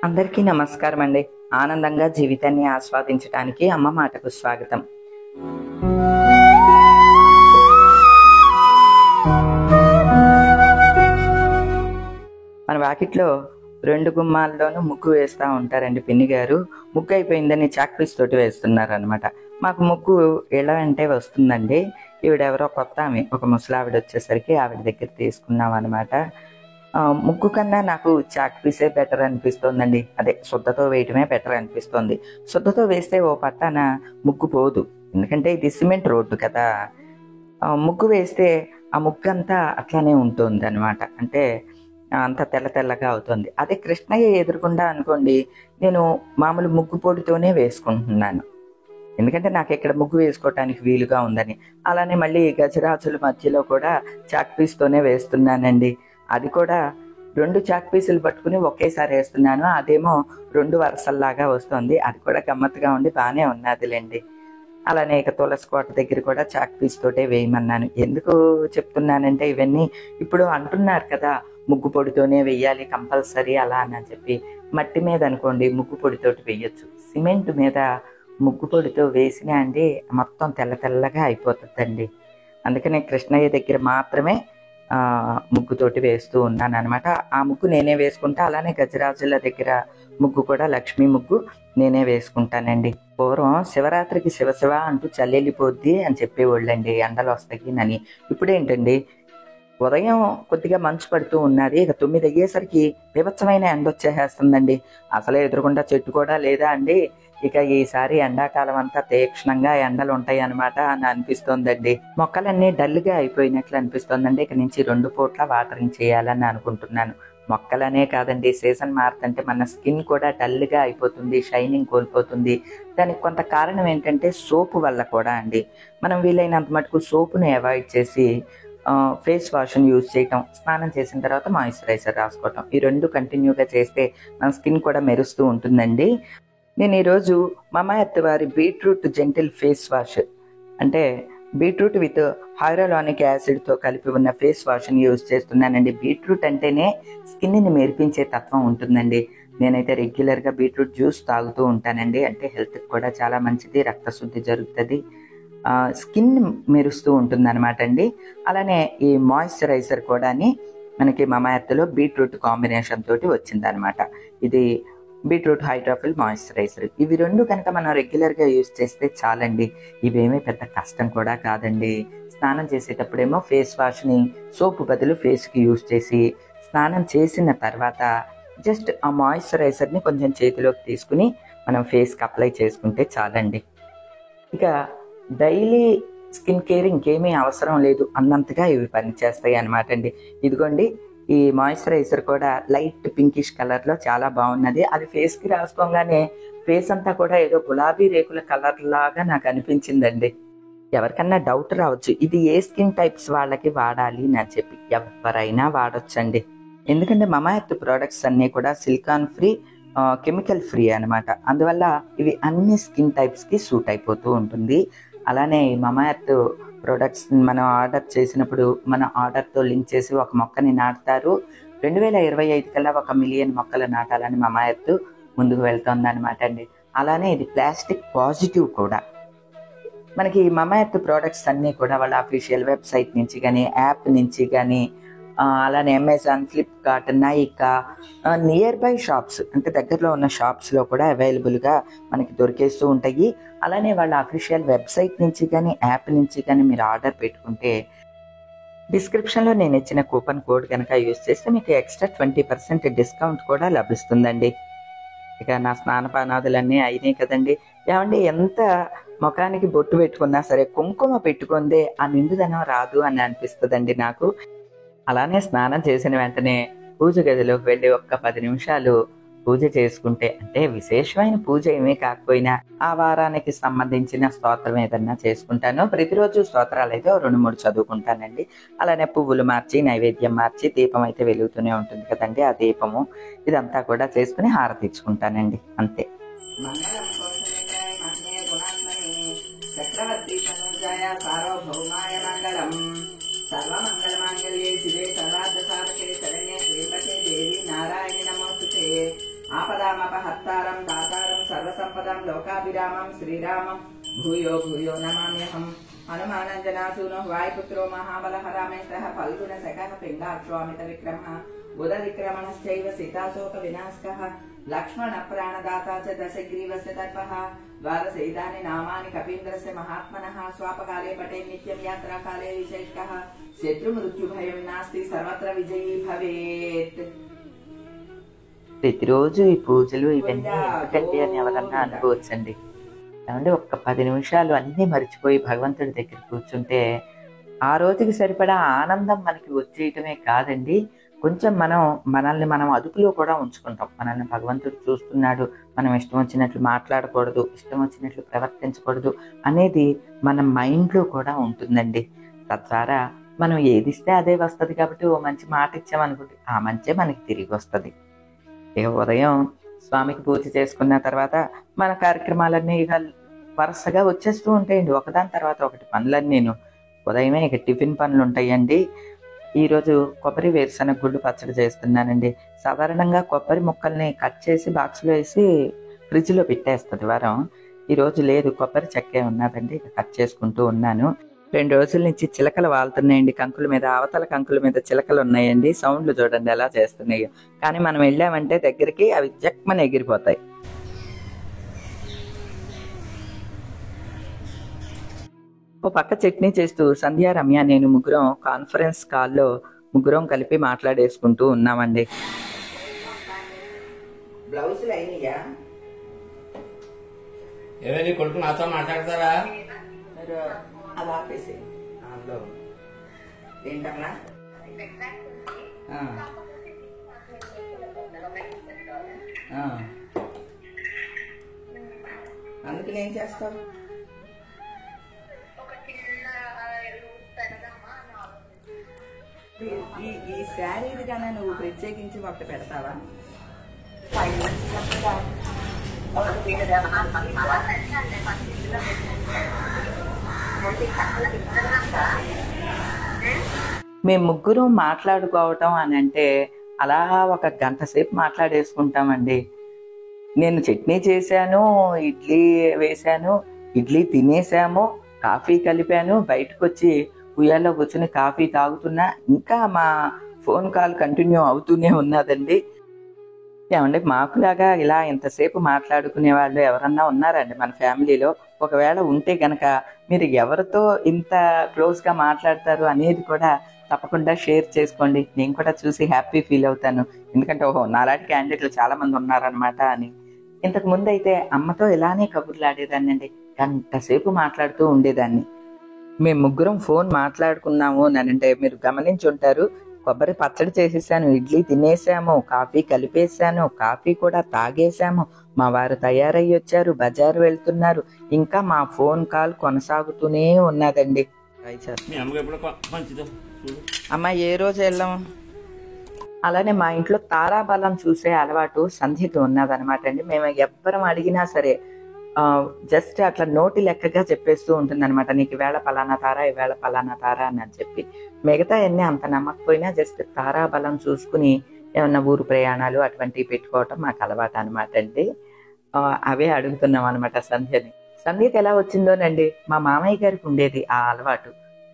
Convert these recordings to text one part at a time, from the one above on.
అందరికీ నమస్కారం అండి. ఆనందంగా జీవితాన్ని ఆస్వాదించడానికి అమ్మ మాటకు స్వాగతం. మన వాకిట్లో 2 గుమ్మాల్లోనూ ముగ్గు వేస్తూ ఉంటారండి పిన్ని గారు. ముగ్గు అయిపోయిందని చాక్పీస్ తోటి వేస్తున్నారు అనమాట. మాకు ముగ్గు ఇళ్ళ వెంటే వస్తుందండి. ఈవిడెవరో కొత్త ఆమె, ఒక ముసలావిడ వచ్చేసరికి ఆవిడ దగ్గర తీసుకున్నాం అనమాట. ముగ్గు కన్నా నాకు చాక్ పీసే బెటర్ అనిపిస్తోందండి. అదే శుద్ధతో వేయటమే బెటర్ అనిపిస్తోంది. శుద్ధతో వేస్తే ఓ పట్టాన ముగ్గు పోదు, ఎందుకంటే ఇది సిమెంట్ రోడ్డు కదా. ముగ్గు వేస్తే ఆ ముగ్గు అంతా అట్లానే ఉంటుంది అనమాట. అంటే అంత తెల్ల తెల్లగా అవుతుంది. అదే కృష్ణయ్య ఎదురుకుండా అనుకోండి, నేను మామూలు ముగ్గు పొడితోనే వేసుకుంటున్నాను, ఎందుకంటే నాకు ఇక్కడ ముగ్గు వేసుకోవటానికి వీలుగా ఉందని. అలానే మళ్ళీ గజరాజుల మధ్యలో కూడా చాక్ పీస్తోనే వేస్తున్నానండి. అది కూడా 2 చాక్ పీసులు పట్టుకుని ఒకేసారి వేస్తున్నాను. అదేమో 2 వరుసల్లాగా వస్తుంది. అది కూడా గమ్మత్తుగా ఉండి బాగానే ఉన్నదిలేండి. అలానే ఇక తులసి కోట దగ్గర కూడా చాక్ పీస్ తోటే వేయమన్నాను. ఎందుకు చెప్తున్నానంటే, ఇవన్నీ ఇప్పుడు అంటున్నారు కదా, ముగ్గు పొడితోనే వెయ్యాలి కంపల్సరీ అలా అని చెప్పి. మట్టి మీద అనుకోండి ముగ్గు పొడితోటి వేయొచ్చు, సిమెంట్ మీద ముగ్గు పొడితో వేసినా అండి మొత్తం తెల్ల తెల్లగా అయిపోతుందండి. అందుకనే కృష్ణయ్య దగ్గర మాత్రమే ముగ్గుతోటి వేస్తూ ఉన్నాను అనమాట. ఆ ముగ్గు నేనే వేసుకుంటా. అలానే గజరాజుల దగ్గర ముగ్గు కూడా లక్ష్మీ ముగ్గు నేనే వేసుకుంటానండి. పూర్వం శివరాత్రికి శివశివ అంటూ చల్లెళ్ళిపోద్ది అని చెప్పేవాళ్ళండి, ఎండలు వస్తాయి అని. ఇప్పుడేంటండి, ఉదయం కొద్దిగా మంచు పడుతూ ఉన్నది, ఇక 9 అయ్యేసరికి బీభత్సమైన ఎండ వచ్చేస్తుందండి. అసలే ఎదురుకుండా చెట్టు కూడా లేదా అండి. ఇక ఈసారి ఎండాకాలం అంతా తీక్షణంగా ఎండలు ఉంటాయి అనమాట అని అనిపిస్తోందండి. మొక్కలన్నీ డల్గా అయిపోయినట్లు అనిపిస్తోందండి. ఇక నుంచి 2 పూట్ల వాటరింగ్ చేయాలని అనుకుంటున్నాను. మొక్కలనే కాదండి, సీజన్ మారుతుంటే మన స్కిన్ కూడా డల్గా అయిపోతుంది, షైనింగ్ కోల్పోతుంది. దానికి కొంత కారణం ఏంటంటే సోపు వల్ల కూడా అండి. మనం వీలైనంత మటుకు సోపుని అవాయిడ్ చేసి ఫేస్ వాష్ని యూజ్ చేయటం, స్నానం చేసిన తర్వాత మాయిశ్చరైజర్ రాసుకోవటం, ఈ 2 కంటిన్యూగా చేస్తే మన స్కిన్ కూడా మెరుస్తూ ఉంటుందండి. నేను ఈరోజు మమాఎర్త్ వారి బీట్రూట్ జెంటిల్ ఫేస్ వాష్, అంటే బీట్రూట్ విత్ హైరోలానిక్ యాసిడ్తో కలిపి ఉన్న ఫేస్ వాష్ని యూజ్ చేస్తున్నానండి. బీట్రూట్ అంటేనే స్కిన్ని మెరిపించే తత్వం ఉంటుందండి. నేనైతే రెగ్యులర్గా బీట్రూట్ జ్యూస్ తాగుతూ ఉంటానండి. అంటే హెల్త్కి కూడా చాలా మంచిది, రక్తశుద్ధి జరుగుతుంది, స్కిన్ మెరుస్తూ ఉంటుంది అనమాట అండి. అలానే ఈ మాయిశ్చరైజర్ కూడా మనకి మమాఎర్త్లో బీట్రూట్ కాంబినేషన్ తోటి వచ్చిందనమాట. ఇది బీట్రూట్ హైడ్రాఫిల్ మాయిశ్చరైజర్. ఇవి 2 కనుక మనం రెగ్యులర్గా యూజ్ చేస్తే చాలండి. ఇవేమీ పెద్ద కష్టం కూడా కాదండి. స్నానం చేసేటప్పుడేమో ఫేస్ వాష్ని సోపు బదులు ఫేస్కి యూజ్ చేసి, స్నానం చేసిన తర్వాత జస్ట్ ఆ మాయిశ్చరైజర్ని కొంచెం చేతిలోకి తీసుకుని మనం ఫేస్కి అప్లై చేసుకుంటే చాలండి. ఇక డైలీ స్కిన్ కేర్ ఇంకేమీ అవసరం లేదు అన్నంతగా ఇవి పనిచేస్తాయి అనమాట అండి. ఇదిగోండి, ఈ మాయిశ్చరైజర్ కూడా లైట్ పింకిష్ కలర్లో చాలా బాగున్నది. అది ఫేస్కి రాసుకోగానే ఫేస్ అంతా కూడా ఏదో గులాబీ రేకుల కలర్ లాగా నాకు అనిపించిందండి. ఎవరికన్నా డౌట్ రావచ్చు, ఇది ఏ స్కిన్ టైప్స్ వాళ్ళకి వాడాలి అని చెప్పి. ఎవరైనా వాడొచ్చండి, ఎందుకంటే మమాఎర్త్ ప్రోడక్ట్స్ అన్నీ కూడా సిలికాన్ ఫ్రీ, కెమికల్ ఫ్రీ అనమాట. అందువల్ల ఇవి అన్ని స్కిన్ టైప్స్కి సూట్ అయిపోతూ ఉంటుంది. అలానే ఈ మమాఎర్త్ ప్రోడక్ట్స్ మనం ఆర్డర్ చేసినప్పుడు మన ఆర్డర్తో లింక్ చేసి ఒక మొక్కని నాటుతారు. 2025 కల్లా 1 మిలియన్ మొక్కలు నాటాలని మమాఎర్త్ ముందుకు వెళ్తుంది అనమాట అండి. అలానే ఇది ప్లాస్టిక్ పాజిటివ్ కూడా. మనకి మమాఎర్త్ ప్రోడక్ట్స్ అన్నీ కూడా వాళ్ళ అఫీషియల్ వెబ్సైట్ నుంచి కానీ, యాప్ నుంచి కానీ, అలానే Amazon, Flipkart, Nykaa, near by shops అంటే దగ్గరలో ఉన్న షాప్స్లో కూడా అవైలబుల్గా మనకి దొరికేస్తూ ఉంటాయి. అలానే వాళ్ళ అఫీషియల్ వెబ్సైట్ నుంచి కానీ, యాప్ నుంచి కానీ మీరు ఆర్డర్ పెట్టుకుంటే డిస్క్రిప్షన్లో నేను ఇచ్చిన కూపన్ కోడ్ కనుక యూజ్ చేస్తే మీకు ఎక్స్ట్రా 20% డిస్కౌంట్ కూడా లభిస్తుందండి. ఇక నా స్నానపానాదులన్నీ అయినాయి కదండి. ఏమండి, ఎంత ముఖానికి బొట్టు పెట్టుకున్నా సరే కుంకుమ పెట్టుకుందే ఆ నిండుదనం రాదు అని అనిపిస్తుందండి నాకు. అలానే స్నానం చేసిన వెంటనే పూజ గదిలోకి వెళ్ళి ఒక్క 10 నిమిషాలు పూజ చేసుకుంటే, అంటే విశేషమైన పూజ ఏమీ కాకపోయినా ఆ వారానికి సంబంధించిన స్తోత్రం ఏదన్నా చేసుకుంటాను. ప్రతిరోజు స్తోత్రాలు అయితే 2-3 చదువుకుంటానండి. అలానే పువ్వులు మార్చి, నైవేద్యం మార్చి, దీపం అయితే వెలుగుతూనే ఉంటుంది కదండి, ఆ దీపము ఇదంతా కూడా చేసుకుని హారతి ఇచ్చుకుంటానండి, అంతే. సర్వమంగళమాంగళ్యే శివే సర్వార్థసాధకే శరణ్యే త్ర్యంబకే దేవి నారాయణి నమోస్తుతే. ఆపదా ఆపదామపహత్తారం దాతారం సర్వసంపదాం లోకాభిరామం శ్రీరామం భూయో భూయో నమామ్యహం. హనుమానంజనాసూనో వాయుపుత్రో మహాబలః రామేశ్వరః ఫల్గుణ శకః పిండాక్షో అమిత విక్రమః బుధ విక్రమణశ్చైవ సీతాశోక వినాశకః లక్ష్మణ ప్రాణదాతా చ దశగ్రీవస్య దర్పః ద్వాదశైతాని నామాని కపీంద్రస్య మహాత్మనః స్వాపకాలే పటే నిత్యం యాత్రాకాలే విశేషకః శత్రుమృత్యుభయం నాస్తి సర్వత్ర విజయీ భవేత్. ప్రతిరోజు ఈ పూజలు ఇవన్నీ ఎందుకంటే అని ఎవరన్నా అనుకోవచ్చండి. ఏమంటే ఒక్క 10 నిమిషాలు అన్నీ మర్చిపోయి భగవంతుడి దగ్గర కూర్చుంటే ఆ రోజుకి సరిపడా ఆనందం మనకి వచ్చేయటమే కాదండి, కొంచెం మనల్ని మనం అదుపులో కూడా ఉంచుకుంటాం. మనల్ని భగవంతుడు చూస్తున్నాడు, మనం ఇష్టం వచ్చినట్లు మాట్లాడకూడదు, ఇష్టం వచ్చినట్లు ప్రవర్తించకూడదు అనేది మన మైండ్లో కూడా ఉంటుందండి. తద్వారా మనం ఏదిస్తే అదే వస్తుంది. కాబట్టి ఓ మంచి మాట ఇచ్చామనుకుంటే ఆ మంచే మనకి తిరిగి వస్తుంది. ఇక ఉదయం స్వామికి పూజ చేసుకున్న తర్వాత మన కార్యక్రమాలన్నీ ఇక వరుసగా వచ్చేస్తూ ఉంటాయండి, ఒకదాని తర్వాత ఒకటి పనులన్నీను. ఉదయమే ఇక టిఫిన్ పనులు ఉంటాయండి. ఈరోజు కొబ్బరి వేరుశనగ గుళ్ళు పచ్చడి చేస్తున్నానండి. సాధారణంగా కొబ్బరి ముక్కల్ని కట్ చేసి బాక్స్లో వేసి ఫ్రిడ్జ్లో పెట్టేస్తుంది వారం. ఈరోజు లేదు, కొబ్బరి చెక్కే ఉన్నదండి, కట్ చేసుకుంటూ ఉన్నాను. 2 రోజుల నుంచి చిలకలు వాళ్తున్నాయండి కంకుల మీద. అవతల కంకుల మీద చిలకలు ఉన్నాయండి, సౌండ్లు చూడండి ఎలా చేస్తున్నాయో. కానీ మనం వెళ్ళామంటే దగ్గరికి అవి జక్మని ఎగిరిపోతాయి. ఓ పక్క చట్నీ చేస్తూ సంధ్య, రమ్య, నేను ముగ్గురం కాన్ఫరెన్స్ కాల్లో కలిపి మాట్లాడేసుకుంటూ ఉన్నామండి. బ్లౌజులు అయినాయా? ఏమైనా కొడుకు నాతో మాట్లాడతారా? అది ఆపేసి అందులో ఏంటన్నా అందుకని ఏం చేస్తావు? ఈ శారీది కన్నా నువ్వు ప్రత్యేకించి ఒకటి పెడతావా? మేము ముగ్గురు మాట్లాడుకోవటం అని అంటే అలా ఒక గంట సేపు మాట్లాడేసుకుంటామండి. నేను చట్నీ చేశాను, ఇడ్లీ వేశాను, ఇడ్లీ తినేసాము, కాఫీ కలిపాను, బయటకు వచ్చి ఉయ్యాల్లో కూర్చుని కాఫీ తాగుతున్నా, ఇంకా మా ఫోన్ కాల్ కంటిన్యూ అవుతూనే ఉన్నదండి. ఏమంటే మాకులాగా ఇలా ఇంతసేపు మాట్లాడుకునే వాళ్ళు ఎవరన్నా ఉన్నారండి మన ఫ్యామిలీలో? ఒకవేళ ఉంటే గనక మీరు ఎవరితో ఇంత క్లోజ్గా మాట్లాడతారు అనేది కూడా తప్పకుండా షేర్ చేసుకోండి. నేను కూడా చూసి హ్యాపీ ఫీల్ అవుతాను. ఎందుకంటే ఓహో నాలాంటి క్యాండిడేట్లు చాలా మంది ఉన్నారనమాట అని. ఇంతకు ముందు అయితే అమ్మతో ఇలానే కబుర్లు ఆడేదాన్ని అండి, గంట సేపు మాట్లాడుతూ ఉండేదాన్ని. మేము ముగ్గురం ఫోన్ మాట్లాడుకున్నాము అని అంటే మీరు గమనించి ఉంటారు. కొబ్బరి పచ్చడి చేసేసాను, ఇడ్లీ తినేసాము, కాఫీ కలిపేసాను, కాఫీ కూడా తాగేసాము, మా వారు తయారయ్యి వచ్చారు, బజారు వెళ్తున్నారు, ఇంకా మా ఫోన్ కాల్ కొనసాగుతూనే ఉన్నదండి. అమ్మ ఏ రోజు వెళ్ళాము? అలానే మా ఇంట్లో తారాబలం చూసే అలవాటు సంధ్యకి ఉన్నదనమాట అండి. మేము ఎవ్వరం అడిగినా సరే జస్ట్ అట్లా నోటి లెక్కగా చెప్పేస్తూ ఉంటుంది అనమాట. నీకు ఈవేళ పలానా తారా, ఈవేళ పలానా తారా అని చెప్పి. మిగతా అన్నీ అంత నమ్మకపోయినా జస్ట్ తారాబలం చూసుకుని ఏమన్నా ఊరు ప్రయాణాలు అటువంటివి పెట్టుకోవటం మాకు అలవాటు అనమాట అండి. అవే అడుగుతున్నాం అనమాట సంధ్యని. సంధ్యకి ఎలా వచ్చిందోనండి, మా మామయ్య గారికి ఉండేది ఆ అలవాటు.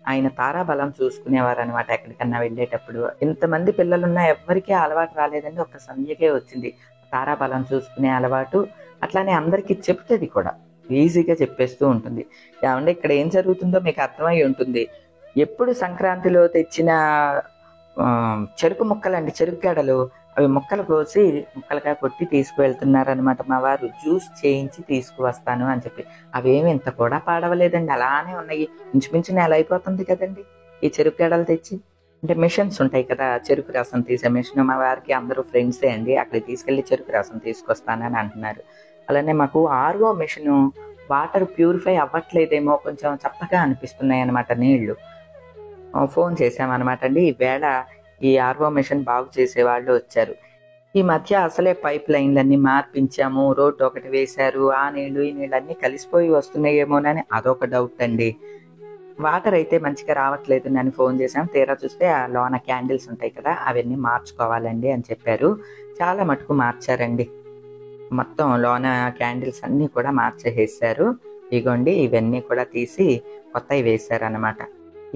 ఆయన తారాబలం చూసుకునేవారు అనమాట. ఎక్కడికన్నా వెళ్ళేటప్పుడు ఇంతమంది పిల్లలున్నా ఎవ్వరికీ అలవాటు రాలేదండి, ఒక్క సంధ్యకే వచ్చింది తారాబలం చూసుకునే అలవాటు. అట్లానే అందరికీ చెప్తుంది కూడా, ఈజీగా చెప్పేస్తూ ఉంటుంది. ఏమంటే ఇక్కడ ఏం జరుగుతుందో మీకు అర్థమై ఉంటుంది. ఎప్పుడు సంక్రాంతిలో తెచ్చిన చెరుకు ముక్కలండి, చెరుకు గడలు, అవి ముక్కలు కోసి ముక్కలుగా కొట్టి తీసుకువెళ్తున్నారనమాట మా వారు. జ్యూస్ చేయించి తీసుకువస్తాను అని చెప్పి. అవేమి ఇంత కూడా పాడవలేదండి, అలానే ఉన్నాయి. ఇంచుమించు నెల అయిపోతుంది కదండి ఈ చెరుకు గడలు తెచ్చి. అంటే మిషన్స్ ఉంటాయి కదా, చెరుకు రసం తీసే మిషన్. మా వారికి అందరూ ఫ్రెండ్సే అండి, అక్కడికి తీసుకెళ్లి చెరుకు రసం తీసుకొస్తానని అంటున్నారు. అలానే మాకు ఆర్ఓ మిషన్ వాటర్ ప్యూరిఫై అవ్వట్లేదేమో, కొంచెం చప్పగా అనిపిస్తున్నాయి అనమాట నీళ్లు. ఫోన్ చేసామన్నమాట అండి. ఈవేళ ఈ ఆర్ఓ మిషన్ బాగు చేసే వాళ్ళు వచ్చారు. ఈ మధ్య అసలే పైప్ లైన్లన్నీ మార్పించాము, రోడ్డు ఒకటి వేశారు, ఆ నీళ్లు ఈ నీళ్ళు అన్నీ కలిసిపోయి వస్తున్నాయేమోనని అదొక డౌట్ అండి. వాటర్ అయితే మంచిగా రావట్లేదు అని ఫోన్ చేసాం. తీరా చూస్తే ఆ లోన క్యాండిల్స్ ఉంటాయి కదా, అవన్నీ మార్చుకోవాలండి అని చెప్పారు. చాలా మటుకు మార్చారండి. మొత్తం లోన క్యాండిల్స్ అన్నీ కూడా మార్చేసేసారు. ఇగోండి ఇవన్నీ కూడా తీసి కొత్తవి వేశారు అనమాట.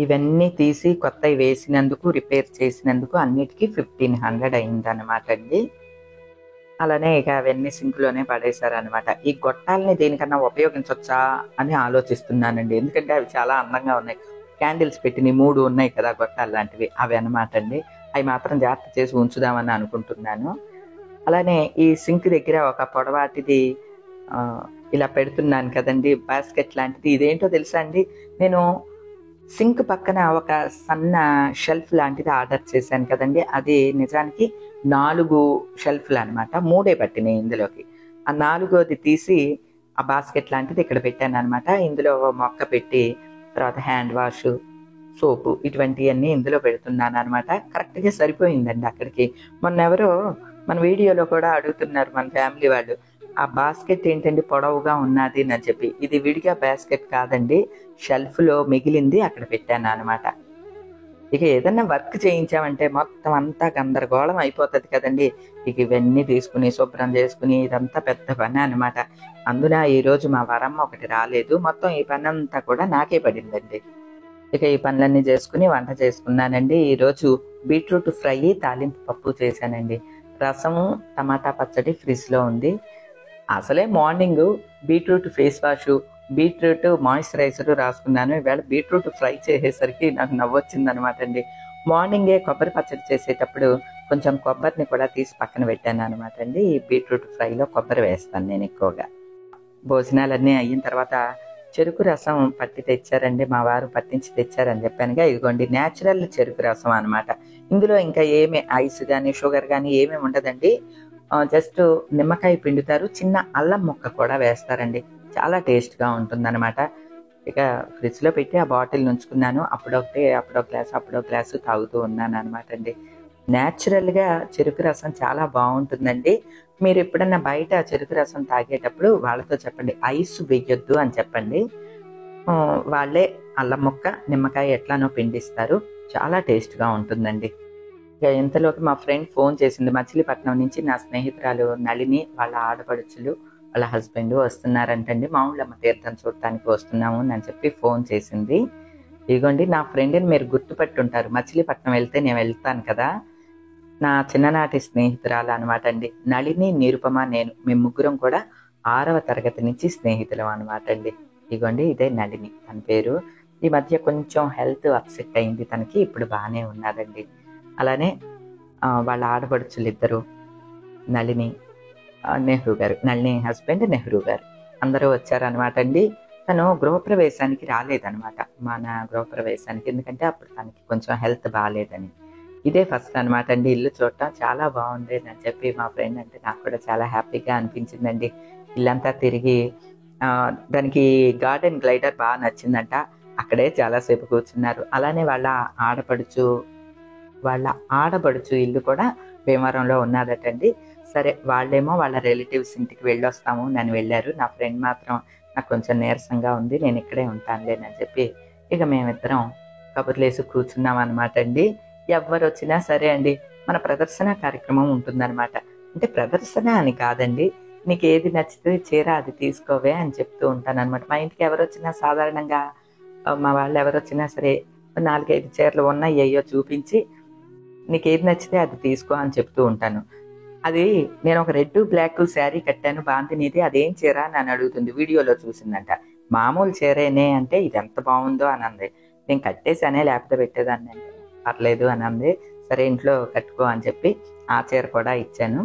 ఇవన్నీ తీసి కొత్తవి వేసినందుకు, రిపేర్ చేసినందుకు అన్నిటికీ 1500 అయిందనమాట అండి. అలానే ఇక అవన్నీ సింక్లోనే పడేశారనమాట. ఈ గొట్టాలని దేనికన్నా ఉపయోగించవచ్చా అని ఆలోచిస్తున్నానండి. ఎందుకంటే అవి చాలా అందంగా ఉన్నాయి. క్యాండిల్స్ పెట్టిన 3 ఉన్నాయి కదా గొట్టాలు లాంటివి, అవి అనమాట అండి. అవి మాత్రం జాగ్రత్త చేసి ఉంచుదామని అనుకుంటున్నాను. అలానే ఈ సింక్ దగ్గర ఒక పొడవాటిది ఇలా పెడుతున్నాను కదండి, బాస్కెట్ లాంటిది. ఇదేంటో తెలుసా అండి, నేను సింక్ పక్కన ఒక సన్న షెల్ఫ్ లాంటిది ఆర్డర్ చేశాను కదండి. అది నిజానికి 4 షెల్ఫ్లు అనమాట. 3 పట్టినాయి ఇందులోకి. ఆ 4వది తీసి ఆ బాస్కెట్ లాంటిది ఇక్కడ పెట్టాను అనమాట. ఇందులో మొక్క పెట్టి తర్వాత హ్యాండ్ వాష్, సోపు ఇటువంటివన్నీ ఇందులో పెడుతున్నాను అనమాట. కరెక్ట్గా సరిపోయిందండి అక్కడికి. మొన్న ఎవరో మన వీడియోలో కూడా అడుగుతున్నారు మన ఫ్యామిలీ వాళ్ళు, ఆ బాస్కెట్ ఏంటండి పొడవుగా ఉన్నది అని చెప్పి. ఇది విడిగా బాస్కెట్ కాదండి, షెల్ఫ్లో మిగిలింది అక్కడ పెట్టాను అనమాట. ఇక ఏదన్నా వర్క్ చేయించామంటే మొత్తం అంతా గందరగోళం అయిపోతుంది కదండి. ఇక ఇవన్నీ తీసుకుని శుభ్రం చేసుకుని ఇదంతా పెద్ద పని అనమాట. అందున ఈరోజు మా వరమ్మ ఒకటి రాలేదు. మొత్తం ఈ పని అంతా కూడా నాకే పడిందండి. ఇక ఈ పనులన్నీ చేసుకుని వంట చేసుకున్నానండి. ఈరోజు బీట్రూట్ ఫ్రై, తాలింపు పప్పు చేశానండి. రసము, టమాటా పచ్చడి ఫ్రిడ్జ్లో ఉంది. అసలే morning beetroot face wash, beetroot moisturiser రాసుకున్నాను. ఈవేళ బీట్రూట్ ఫ్రై చేసేసరికి నాకు నవ్వొచ్చింది అనమాట అండి. మార్నింగే కొబ్బరి పచ్చడి చేసేటప్పుడు కొంచెం కొబ్బరిని కూడా తీసి పక్కన పెట్టాను అనమాట అండి. ఈ బీట్రూట్ ఫ్రైలో కొబ్బరి వేస్తాను నేను ఎక్కువగా. భోజనాలన్నీ అయిన తర్వాత చెరుకు రసం పట్టి తెచ్చారండి, మా వారు పట్టించి తెచ్చారని చెప్పానుగా. ఇదిగోండి న్యాచురల్ చెరుకు రసం అనమాట. ఇందులో ఇంకా ఏమి ఐస్ కానీ షుగర్ కానీ ఏమీ ఉండదండి. జస్ట్ నిమ్మకాయ పిండుతారు, చిన్న అల్లం ముక్క కూడా వేస్తారండి. చాలా టేస్ట్గా ఉంటుందన్నమాట. ఇక ఫ్రిడ్జ్లో పెట్టి ఆ బాటిల్ ఉంచుకున్నాను. అప్పుడో గ్లాసు తాగుతూ ఉన్నాను అనమాట అండి. న్యాచురల్గా చెరుకు రసం చాలా బాగుంటుందండి. మీరు ఎప్పుడన్నా బయట చెరుకు రసం తాగేటప్పుడు వాళ్ళతో చెప్పండి ఐస్ వేయొద్దు అని చెప్పండి. వాళ్ళే అల్లం ముక్క, నిమ్మకాయ ఎట్లానో పిండిస్తారు. చాలా టేస్ట్గా ఉంటుందండి. ఇక ఇంతలోకి మా ఫ్రెండ్ ఫోన్ చేసింది. మచిలీపట్నం నుంచి నా స్నేహితురాలు నళిని, వాళ్ళ ఆడపడుచులు, వాళ్ళ హస్బెండ్ వస్తున్నారంటండి. మామూలమ్మ తీర్థం చూడటానికి వస్తున్నాము అని చెప్పి ఫోన్ చేసింది. ఇదిగోండి నా ఫ్రెండ్ని మీరు గుర్తుపట్టుంటారు. మచిలీపట్నం వెళ్తే నేను వెళ్తాను కదా, నా చిన్ననాటి స్నేహితురాలు అనమాట అండి. నళిని, నిరుపమ, నేను, మేము ముగ్గురం కూడా 6వ తరగతి నుంచి స్నేహితులం అనమాట అండి. ఇదిగోండి ఇదే నళిని తన పేరు. ఈ మధ్య కొంచెం హెల్త్ అప్సెట్ అయింది తనకి, ఇప్పుడు బాగానే ఉన్నదండి. అలానే వాళ్ళ ఆడపడుచులు ఇద్దరు, నళిని, నెహ్రూ గారు, నళిని హస్బెండ్ నెహ్రూ గారు అందరూ వచ్చారనమాట అండి. తను గృహప్రవేశానికి రాలేదనమాట, మన గృహప్రవేశానికి. ఎందుకంటే అప్పుడు తనకి కొంచెం హెల్త్ బాగాలేదని. ఇదే ఫస్ట్ అనమాట అండి ఇల్లు చూడటం. చాలా బాగుంది అని చెప్పి మా ఫ్రెండ్ అంటే నాకు కూడా చాలా హ్యాపీగా అనిపించిందండి. ఇల్లంతా తిరిగి దానికి గార్డెన్ గ్లైడర్ బాగా నచ్చిందంట. అక్కడే చాలాసేపు కూర్చున్నారు. అలానే వాళ్ళ ఆడపడుచు ఇల్లు కూడా భీమవరంలో ఉన్నదటండి. సరే వాళ్ళేమో వాళ్ళ రిలేటివ్స్ ఇంటికి వెళ్ళొస్తాము నన్ను వెళ్ళారు. నా ఫ్రెండ్ మాత్రం నాకు కొంచెం నీరసంగా ఉంది, నేను ఇక్కడే ఉంటానులేనని చెప్పి ఇక మేమిద్దరం కబుర్లేసి కూర్చున్నాం అనమాట అండి. ఎవరు వచ్చినా సరే అండి, మన ప్రదర్శన కార్యక్రమం ఉంటుందన్నమాట. అంటే ప్రదర్శన అని కాదండి, నీకు ఏది నచ్చితే చీర అది తీసుకోవే అని చెప్తూ ఉంటాను అనమాట. మా ఇంటికి ఎవరు వచ్చినా సాధారణంగా మా వాళ్ళు ఎవరు వచ్చినా సరే 4-5 చీరలు ఉన్నాయి అయ్యో చూపించి నీకు ఏది నచ్చితే అది తీసుకో అని చెప్తూ ఉంటాను. అది నేను ఒక రెడ్ బ్లాక్ శారీ కట్టాను బాంతినిది, అదేం చీర అని అడుగుతుంది. వీడియోలో చూసిందంట. మామూలు చీరేనే అంటే ఇది ఎంత బాగుందో అని అంది. నేను కట్టేసానే లేకపోతే పెట్టేదాన్ని అంటే పర్లేదు అని అంది. సరే ఇంట్లో కట్టుకో అని చెప్పి ఆ చీర కూడా ఇచ్చాను.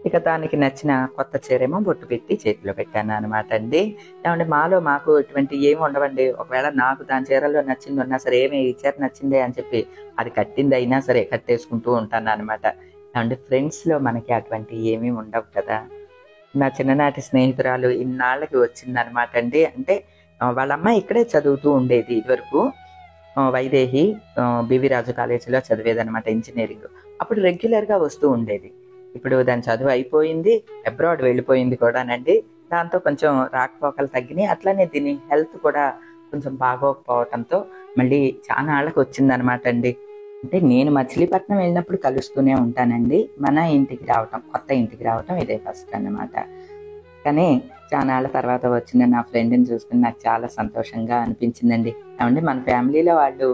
ఇక దానికి నచ్చిన కొత్త చీరేమో బొట్టు పెట్టి చేతిలో పెట్టాను అనమాట అండి. ఏమంటే మాకు ఇటువంటి ఏమి ఉండవండి. ఒకవేళ నాకు దాని చీరలో నచ్చింది ఉన్నా సరే, ఏమి ఈ చీర నచ్చిందే అని చెప్పి అది కట్టింది అయినా సరే కట్టేసుకుంటూ ఉంటాను అనమాట. ఏమంటే ఫ్రెండ్స్లో మనకి అటువంటి ఏమీ ఉండవు కదా. నా చిన్ననాటి స్నేహితురాలు ఇన్నాళ్ళకి వచ్చిందనమాట అండి. అంటే వాళ్ళ అమ్మాయి ఇక్కడే చదువుతూ ఉండేది ఇదివరకు, వైదేహి బివి రాజు కాలేజీలో చదివేదనమాట ఇంజనీరింగ్. అప్పుడు రెగ్యులర్గా వస్తూ ఉండేది. ఇప్పుడు దాని చదువు అయిపోయింది, అబ్రాడ్ వెళ్ళిపోయింది కూడానండి. దాంతో కొంచెం రాకపోకలు తగ్గినాయి. అట్లానే దీని హెల్త్ కూడా కొంచెం బాగోకపోవటంతో మళ్ళీ చాలా నాళ్ళకి వచ్చిందనమాట అండి. అంటే నేను మచిలీపట్నం వెళ్ళినప్పుడు కలుస్తూనే ఉంటానండి. మన ఇంటికి రావటం, కొత్త ఇంటికి రావటం ఇదే ఫస్ట్ అన్నమాట. కానీ చాలాళ్ళ తర్వాత వచ్చిన నా ఫ్రెండ్ని చూసుకుని నాకు చాలా సంతోషంగా అనిపించిందండి. ఏమంటే మన ఫ్యామిలీలో వాళ్ళు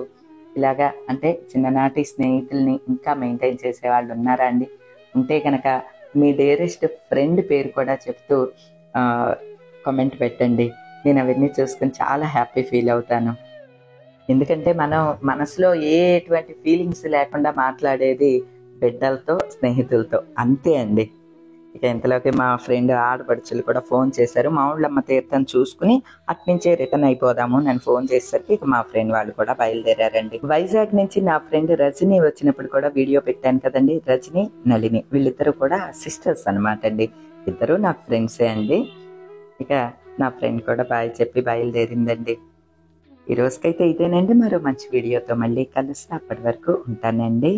ఇలాగా అంటే చిన్ననాటి స్నేహితుల్ని ఇంకా మెయింటైన్ చేసే వాళ్ళు ఉన్నారా అండి? ఉంటే కనుక మీ డేరెస్ట్ ఫ్రెండ్ పేరు కూడా చెప్తూ కామెంట్ పెట్టండి. నేను అవన్నీ చూసుకుని చాలా హ్యాపీ ఫీల్ అవుతాను. ఎందుకంటే మనం మనసులో ఎటువంటి ఫీలింగ్స్ లేకుండా మాట్లాడేది బిడ్డలతో, స్నేహితులతో అంతే అండి. ఇక ఇంతలోకి మా ఫ్రెండ్ ఆడపడుచులు కూడా ఫోన్ చేశారు. మా ఊళ్ళమ్మ తీర్థం చూసుకుని అట్నుంచే రిటర్న్ అయిపోదాము నేను ఫోన్ చేసేసరికి ఇక మా ఫ్రెండ్ వాళ్ళు కూడా బయలుదేరారండి. వైజాగ్ నుంచి నా ఫ్రెండ్ రజని వచ్చినప్పుడు కూడా వీడియో పెట్టాను కదండి. రజని, నళిని వీళ్ళిద్దరూ కూడా సిస్టర్స్ అనమాట అండి. ఇద్దరు నాకు ఫ్రెండ్సే అండి. ఇక నా ఫ్రెండ్ కూడా బాయ్ చెప్పి బయలుదేరిందండి. ఈ రోజుకైతే ఇదేనండి. మరో మంచి వీడియోతో మళ్ళీ కలుస్తా. అప్పటి వరకు ఉంటానండి.